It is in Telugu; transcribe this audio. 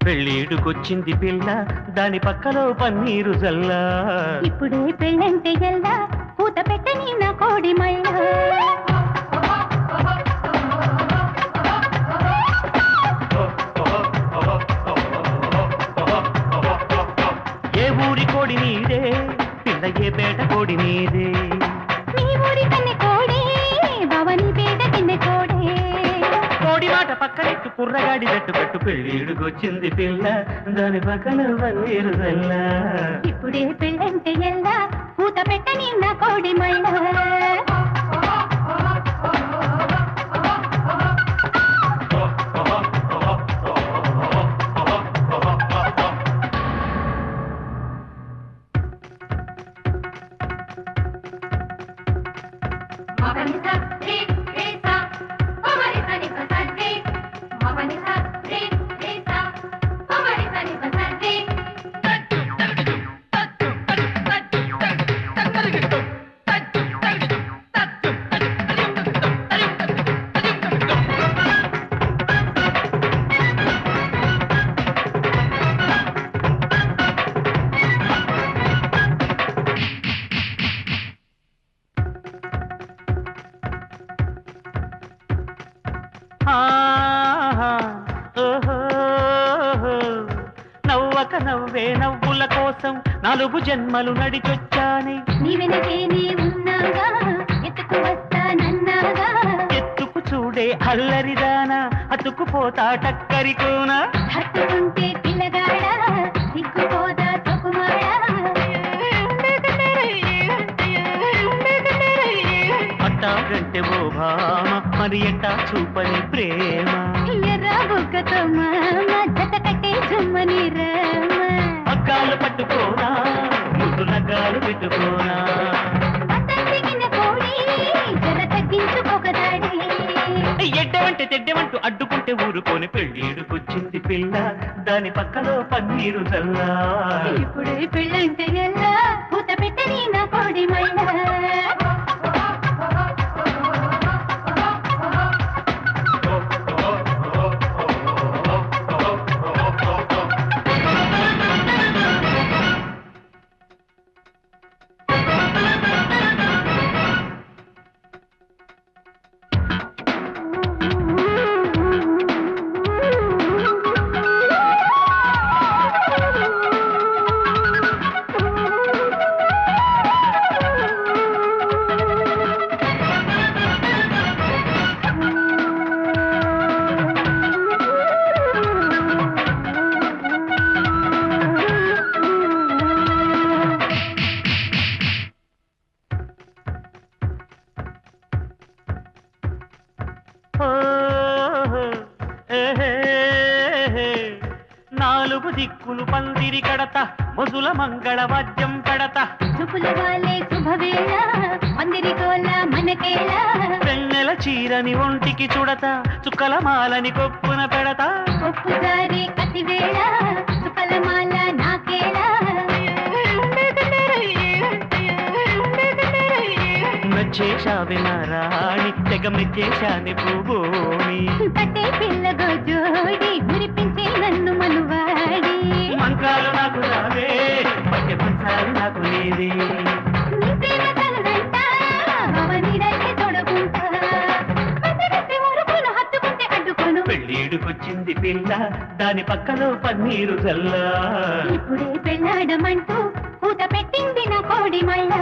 పెళ్ళిడుకొచ్చింది పిల్ల దాని పక్కలో పన్నీరు జల్లా ఇప్పుడే పెళ్ళంటే ఎల్లా పూత పెట్టని నా కోడి మళ్ళ ఏ ఊరి కోడి నీదే పిల్ల ఏ పేట కోడి నీదే మీ ఊరి కన్నె కోడే భవని పేట కింద కోడే కోడి మాట పక్కనెట్టు కుర్రగాడి జట్టు పెట్టు పెళ్ళిడుకొచ్చింది పిల్ల దాని పక్కన పన్నీరు జల్లా ఇప్పుడే పెళ్ళంటే ఎల్లా పూత పెట్టని నా కోడి మళ్ళ నవ్వక నవ్వే నవ్వుల కోసం 4 జన్మలు నడిచొచ్చానే నీ వెనకే నీ ఉన్నాగా ఎత్తుకు వస్తానన్నాగా ఎత్తుకు చూడే అల్లరిదానా అతుకుపోతా టక్కరికోనా హత్తుకుంటే పిల్లగాడా సిగ్గుపోదా తొక్కుమాడా అట్టాగంటే ఓ భామ మరి ఎట్టా చూపని ప్రేమ ఎర్ర బుగ్గతో మామ జత కట్టే జుమ్మని రామ పగ్గాలు పట్టుకోనా ముందు నగ్గాలు పెట్టుకోనా అతడిగిన కోడి జర తగ్గించుకోకదాడి ఎడ్డవంటే తెడ్డవంటూ అడ్డుకుంటే ఊరుకోని పెళ్ళిడుకొచ్చింది పిల్ల దాని పక్కలో పన్నీరు జల్లా ఇప్పుడే పెళ్ళంటే ఎల్లా పూత పెట్టని నా కోడి మళ్ళ నాలుగు దిక్కులు పందిరి కడత మొసుల మంగళ వాద్యం కడత చుకుల వాలే శుభవేళ మందిరి కోల మనకేళ పెన్నెల చీరని ఒంటికి చుడత చుక్కల మాలని కొప్పున పెడత కొప్పు జారి కతివేళ చుక్కల మాల నాకేళ నచ్చేశావి నారాణి తెగ మెచ్చేశాని పూబోని కట్టే పిల్లగో జోడి మురిపించే నన్ను మనువాడి మంత్రాలు నాకు రావే పట్టె పంచాలు నాకు లేదే నీ ప్రేమ కలదంట అవనిడైతే తొడుగుంటా పట్టగట్టి ఊరుకును హత్తుకుంటే అడ్డుకోను పెళ్ళిడుకొచ్చింది పిల్ల దాని పక్కలో పన్నీరు జల్లా ఇప్పుడే పెళ్ళాడమంటూ పూత పెట్టింది నా కోడి మళ్ళ